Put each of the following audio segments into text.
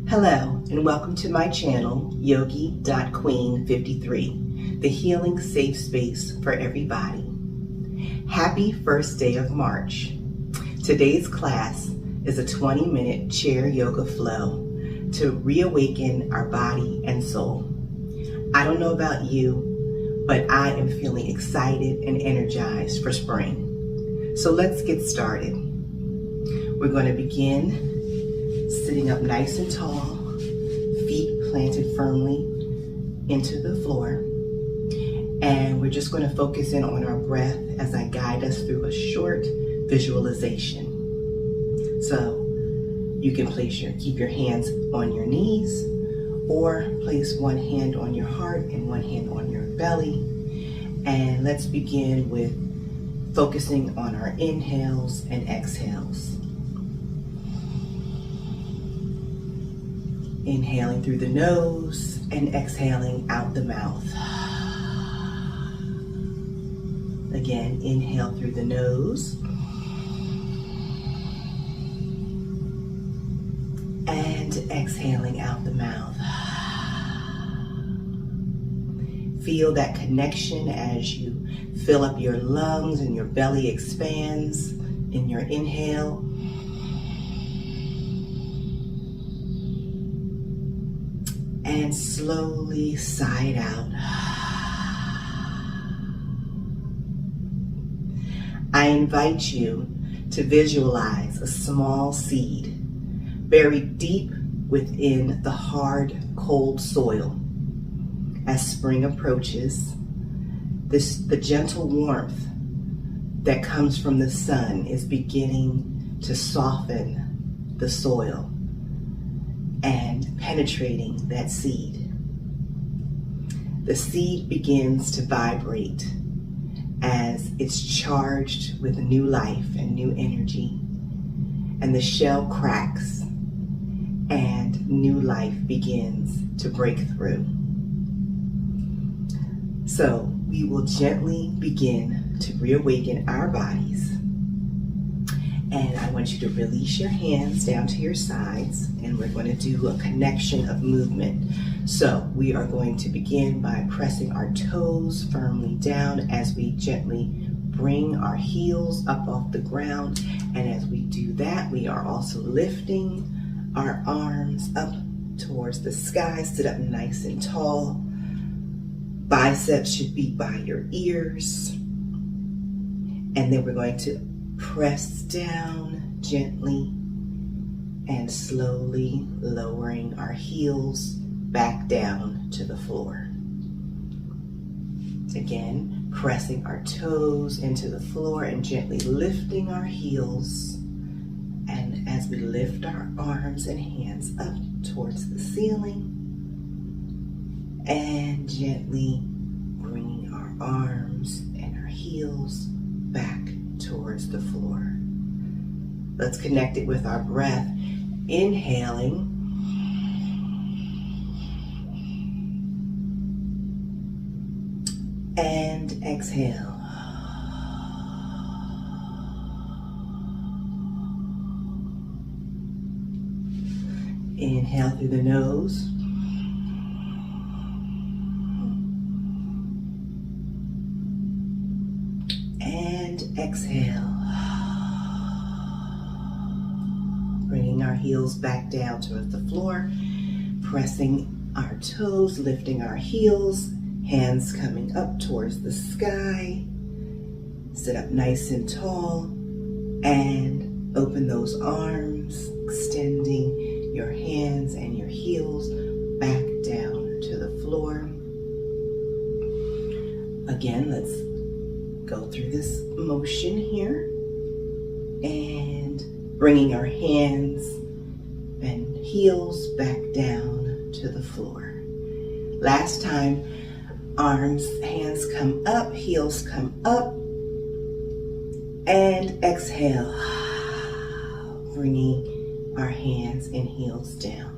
Hello, and welcome to my channel, Yogi.Queen53, the healing safe space for everybody. Happy first day of March. Today's class is a 20-minute chair yoga flow to reawaken our body and soul. I don't know about you, but I am feeling excited and energized for spring. So let's get started. We're going to begin sitting up nice and tall, feet planted firmly into the floor. And we're just going to focus in on our breath as I guide us through a short visualization. So you can keep your hands on your knees, or place one hand on your heart and one hand on your belly. And let's begin with focusing on our inhales and exhales. Inhaling through the nose and exhaling out the mouth. Again, inhale through the nose and exhaling out the mouth. Feel that connection as you fill up your lungs and your belly expands in your inhale. And slowly sigh it out. I invite you to visualize a small seed buried deep within the hard, cold soil. As spring approaches, the gentle warmth that comes from the sun is beginning to soften the soil and penetrating that seed. The seed begins to vibrate as it's charged with new life and new energy, and the shell cracks and new life begins to break through. So we will gently begin to reawaken our bodies. And I want you to release your hands down to your sides, and we're going to do a connection of movement. So we are going to begin by pressing our toes firmly down as we gently bring our heels up off the ground. And as we do that, we are also lifting our arms up towards the sky. Sit up nice and tall. Biceps should be by your ears. And then we're going to press down gently and slowly lowering our heels back down to the floor. Again, pressing our toes into the floor and gently lifting our heels. And as we lift our arms and hands up towards the ceiling, and gently bringing our arms and our heels back towards the floor. Let's connect it with our breath. Inhaling. And exhale. Inhale through the nose. And exhale. Bringing our heels back down towards the floor, pressing our toes, lifting our heels, hands coming up towards the sky. Sit up nice and tall and open those arms, extending your hands and your heels back down to the floor. Again, let's go through this motion here and bringing our hands and heels back down to the floor. Last time, arms, hands come up, heels come up, and exhale, bringing our hands and heels down.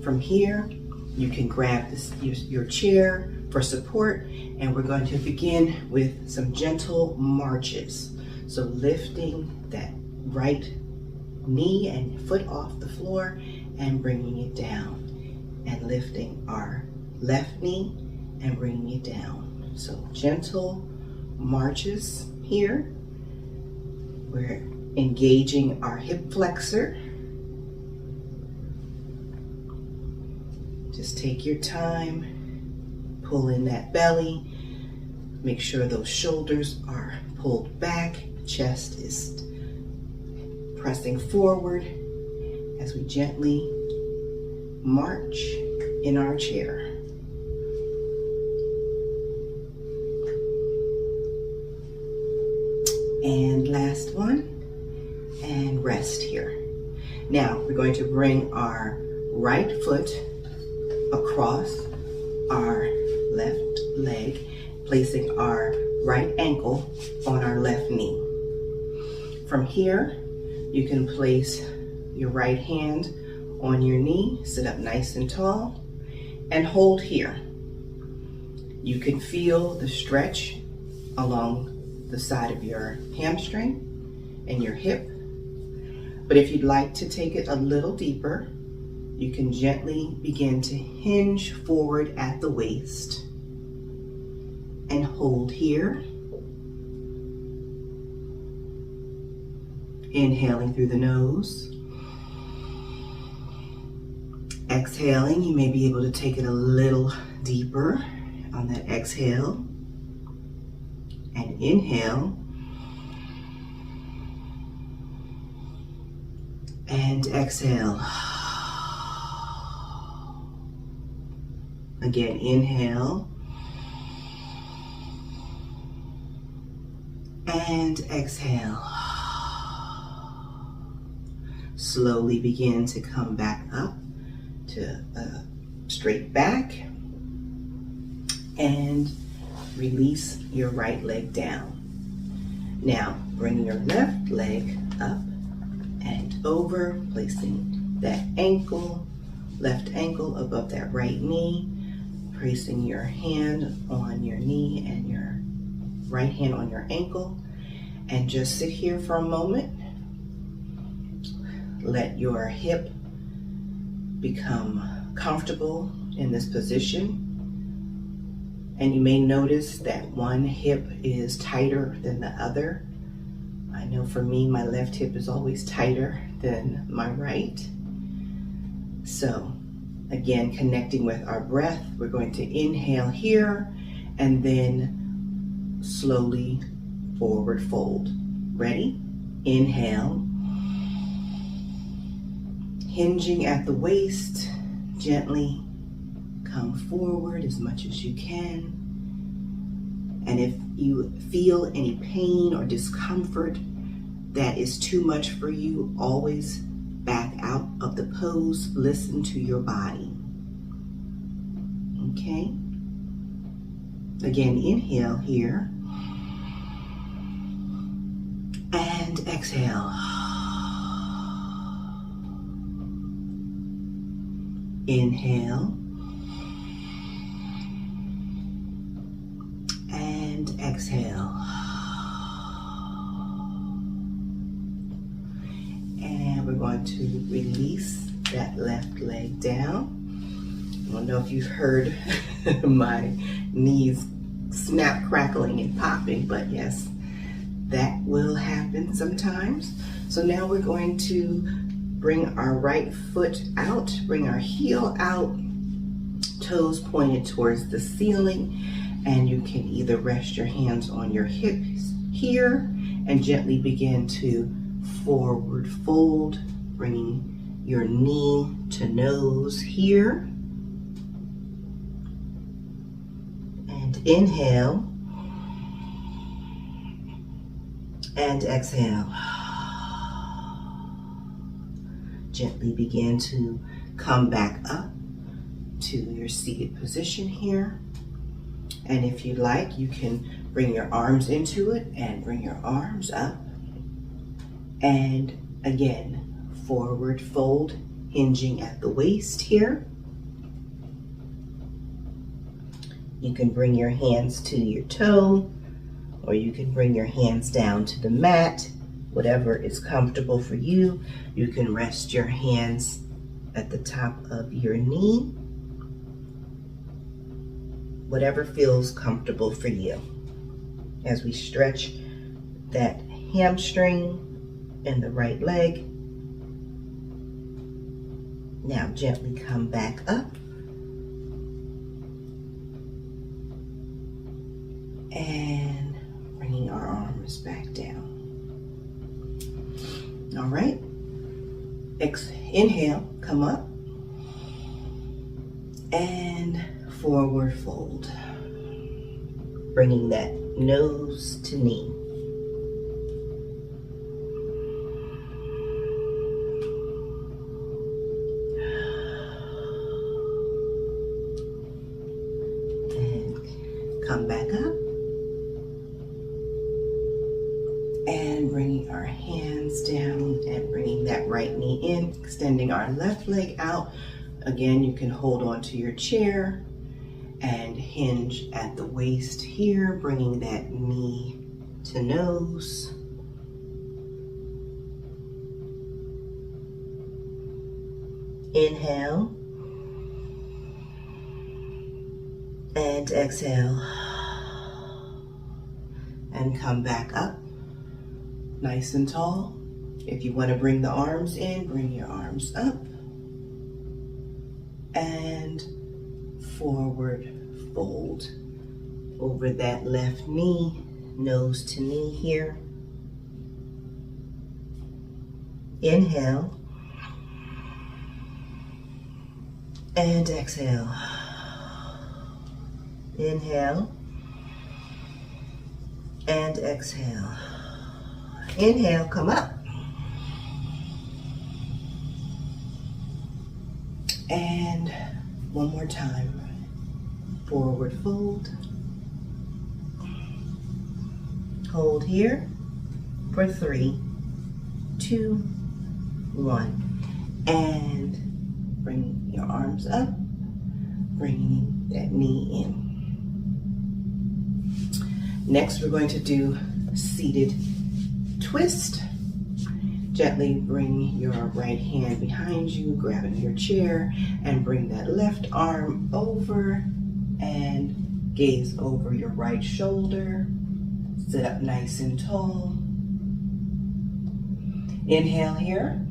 From here, you can grab your chair for support, and we're going to begin with some gentle marches. So lifting that right knee and foot off the floor and bringing it down, and lifting our left knee and bringing it down. So gentle marches here. We're engaging our hip flexor. Just take your time, pull in that belly, make sure those shoulders are pulled back, chest is pressing forward as we gently march in our chair. And last one, and rest here. Now we're going to bring our right foot across our left leg, placing our right ankle on our left knee. From here, you can place your right hand on your knee, sit up nice and tall, and hold here. You can feel the stretch along the side of your hamstring and your hip. But if you'd like to take it a little deeper, you can gently begin to hinge forward at the waist and hold here. Inhaling through the nose. Exhaling, you may be able to take it a little deeper on that exhale. And inhale. And exhale. Again, inhale. And exhale. Slowly begin to come back up to straight back. And release your right leg down. Now, bring your left leg up and over, placing that ankle, left ankle above that right knee, placing your hand on your knee and your right hand on your ankle, and just sit here for a moment. Let your hip become comfortable in this position. And you may notice that one hip is tighter than the other. I know for me, my left hip is always tighter than my right. So again, connecting with our breath, we're going to inhale here and then slowly forward fold. Ready? Inhale. Hinging at the waist, gently come forward as much as you can. And if you feel any pain or discomfort that is too much for you, always back out of the pose. Listen to your body. Okay? Again, inhale here. And exhale. Inhale. And exhale. And we're going to release that left leg down. I don't know if you've heard my knees snap, crackling, and popping, but yes, that will happen sometimes. So now we're going to bring our right foot out, bring our heel out, toes pointed towards the ceiling, and you can either rest your hands on your hips here and gently begin to forward fold, bringing your knee to nose here. And inhale and exhale. Gently begin to come back up to your seated position here. And if you like, you can bring your arms into it and bring your arms up. And again, forward fold, hinging at the waist here. You can bring your hands to your toe, or you can bring your hands down to the mat. Whatever is comfortable for you. You can rest your hands at the top of your knee, whatever feels comfortable for you. As we stretch that hamstring in the right leg, now gently come back up and bringing our arms back down. All right, inhale, come up and forward fold, bringing that nose to knee. And come back up and bringing our hands down and bringing that right knee in, extending our left leg out. Again, you can hold on to your chair and hinge at the waist here, bringing that knee to nose. Inhale and exhale and come back up nice and tall. If you want to bring the arms in, bring your arms up and forward fold over that left knee, nose to knee here. Inhale and exhale. Inhale and exhale. Inhale, come up. And one more time. Forward fold. Hold here for 3, 2, 1. And bring your arms up, bringing that knee in. Next, we're going to do seated twist. Gently bring your right hand behind you, grabbing your chair, and bring that left arm over and gaze over your right shoulder. Sit up nice and tall. Inhale here.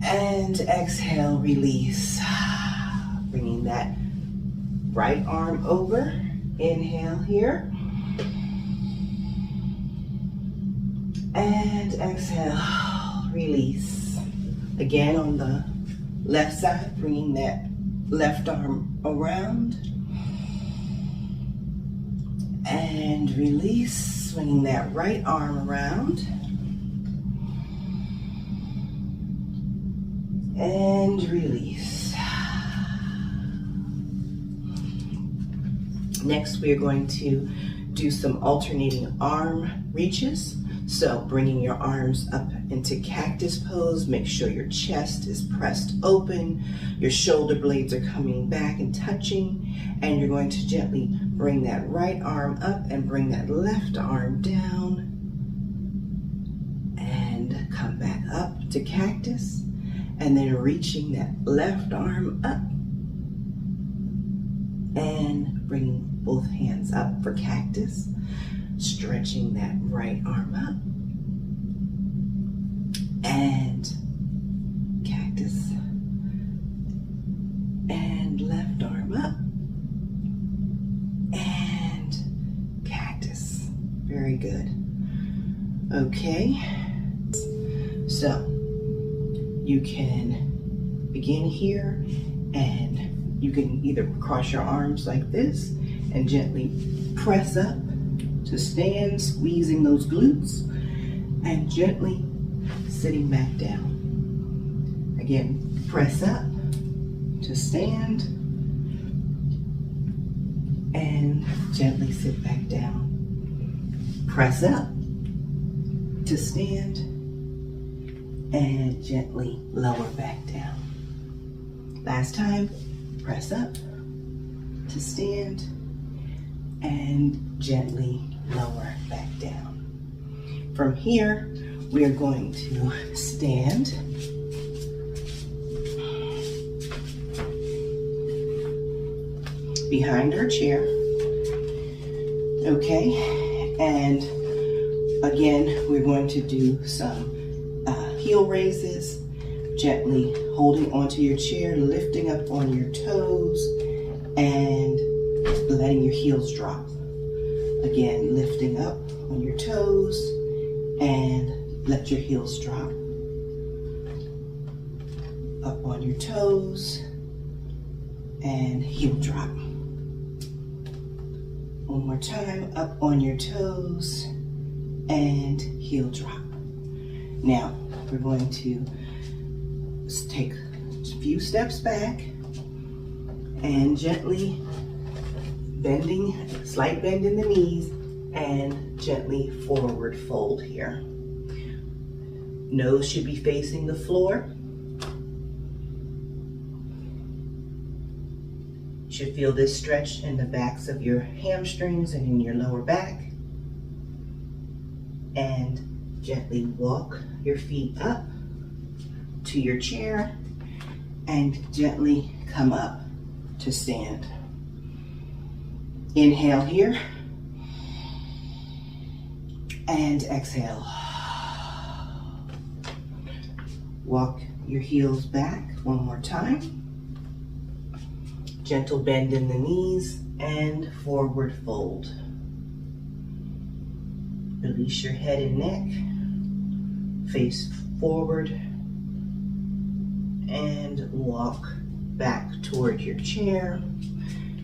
And exhale, release. Bringing that right arm over. Inhale here. And exhale, release. Again on the left side, bringing that left arm around. And release, swinging that right arm around. And release. Next, we are going to do some alternating arm reaches. So bringing your arms up into cactus pose, make sure your chest is pressed open, your shoulder blades are coming back and touching, and you're going to gently bring that right arm up and bring that left arm down and come back up to cactus, and then reaching that left arm up and bringing both hands up for cactus. Stretching that right arm up and cactus and left arm up and cactus. Very good. Okay, so you can begin here and you can either cross your arms like this and gently press up to stand, squeezing those glutes, and gently sitting back down. Again, press up to stand, and gently sit back down. Press up to stand, and gently lower back down. Last time, press up to stand, and gently lower back down. From here, we are going to stand behind our chair. Okay, and again, we're going to do some heel raises, gently holding onto your chair, lifting up on your toes, and letting your heels drop. Again, lifting up on your toes, and let your heels drop. Up on your toes, and heel drop. One more time, up on your toes, and heel drop. Now, we're going to take a few steps back and gently bending, slight bend in the knees, and gently forward fold here. Nose should be facing the floor. You should feel this stretch in the backs of your hamstrings and in your lower back. And gently walk your feet up to your chair and gently come up to stand. Inhale here and exhale. Walk your heels back one more time. Gentle bend in the knees and forward fold. Release your head and neck. Face forward and walk back toward your chair.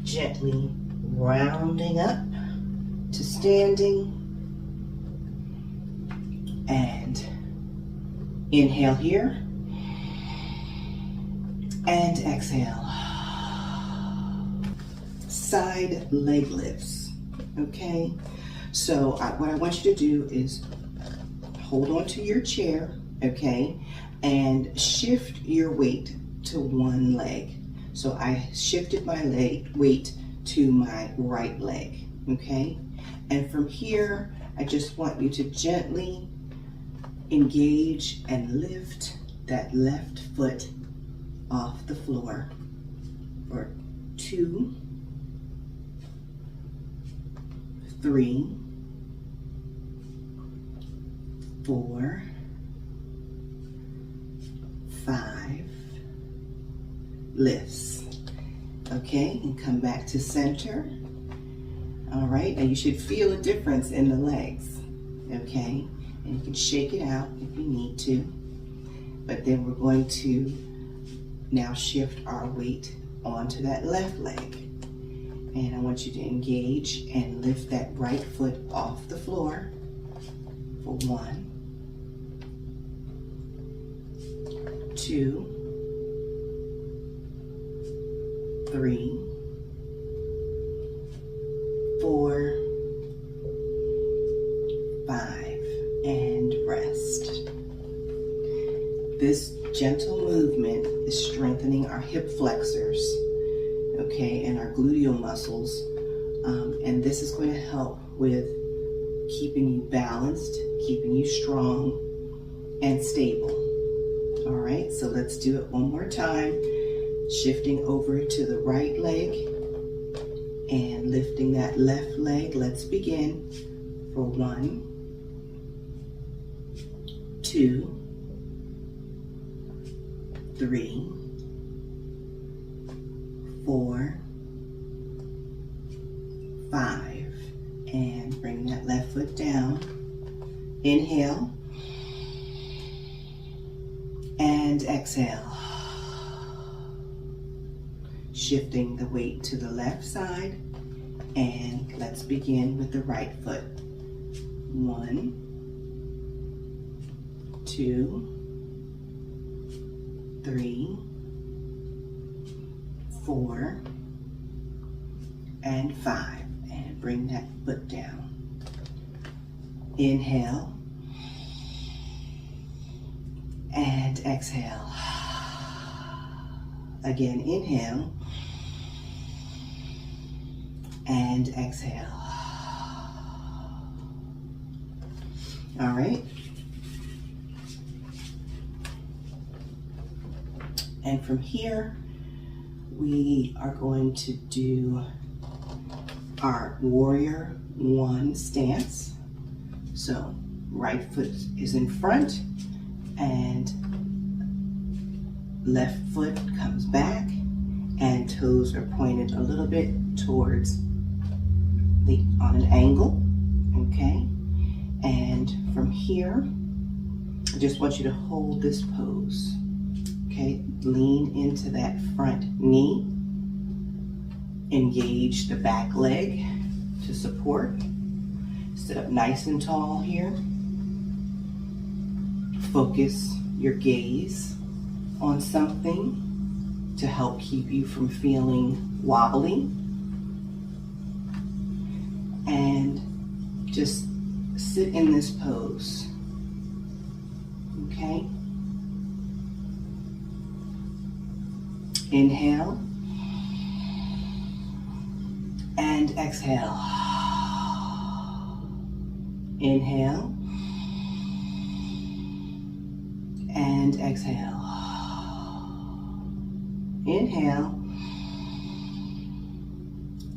Gently rounding up to standing. And inhale here and exhale. Side leg lifts, okay? So what I want you to do is hold on to your chair, okay? And shift your weight to one leg. So I shifted my weight to my right leg, okay? And from here, I just want you to gently engage and lift that left foot off the floor for 2, 3, 4, 5 lifts. Okay, and come back to center. All right, and you should feel a difference in the legs. Okay, and you can shake it out if you need to. But then we're going to now shift our weight onto that left leg. And I want you to engage and lift that right foot off the floor for 1, 2, 3, 4, 5, and rest. This gentle movement is strengthening our hip flexors, okay, and our gluteal muscles, and this is going to help with keeping you balanced, keeping you strong and stable. All right, so let's do it one more time. Shifting over to the right leg and lifting that left leg. Let's begin for 1, 2, 3, 4, 5, and bring that left foot down. Inhale and exhale. Shifting the weight to the left side, and let's begin with the right foot. 1, 2, 3, 4, and 5, and bring that foot down. Inhale and exhale. Again, inhale and exhale. All right. And from here, we are going to do our warrior one stance. So right foot is in front and left foot comes back, and toes are pointed a little bit towards on an angle, okay? And from here, I just want you to hold this pose, okay? Lean into that front knee, engage the back leg to support. Sit up nice and tall here. Focus your gaze on something to help keep you from feeling wobbly. And just sit in this pose, okay? Inhale and exhale. Inhale and exhale. Inhale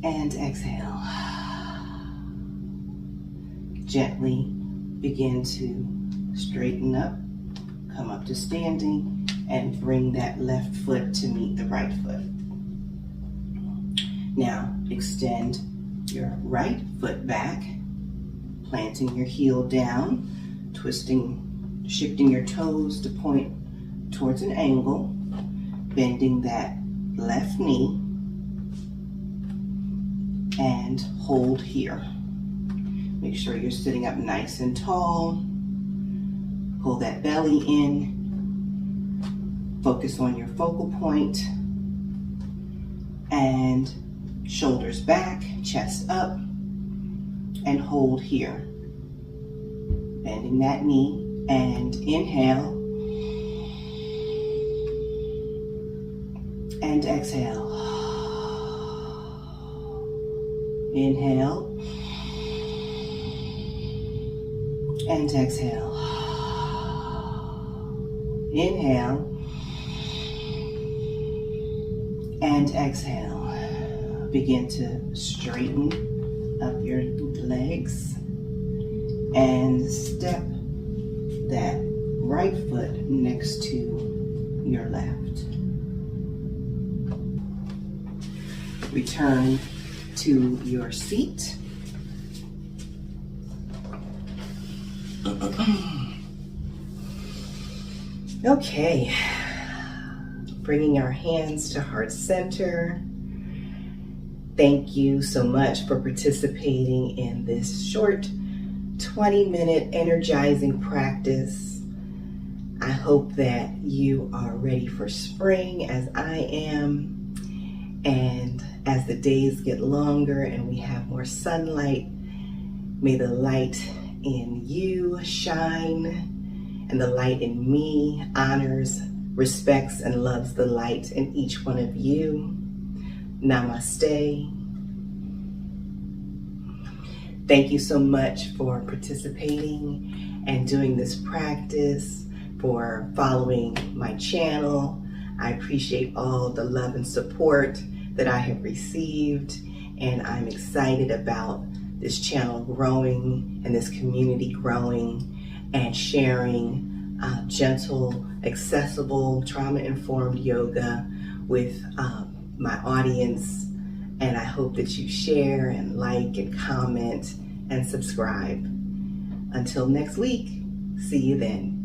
and exhale. Gently begin to straighten up, come up to standing, and bring that left foot to meet the right foot. Now extend your right foot back, planting your heel down, twisting, shifting your toes to point towards an angle, bending that left knee, and hold here. Make sure you're sitting up nice and tall. Pull that belly in. Focus on your focal point. And shoulders back, chest up, and hold here. Bending that knee, and inhale. And exhale. Inhale. And exhale. Inhale. And exhale. Begin to straighten up your legs and step that right foot next to your left. Return to your seat. Okay, bringing our hands to heart center. Thank you so much for participating in this short 20-minute energizing practice. I hope that you are ready for spring as I am, and as the days get longer and we have more sunlight, may the light in you shine, and the light in me honors, respects, and loves the light in each one of you. Namaste. Thank you so much for participating and doing this practice, for following my channel. I appreciate all the love and support that I have received, and I'm excited about this channel growing and this community growing and sharing gentle, accessible, trauma-informed yoga with my audience. And I hope that you share and like and comment and subscribe. Until next week, see you then.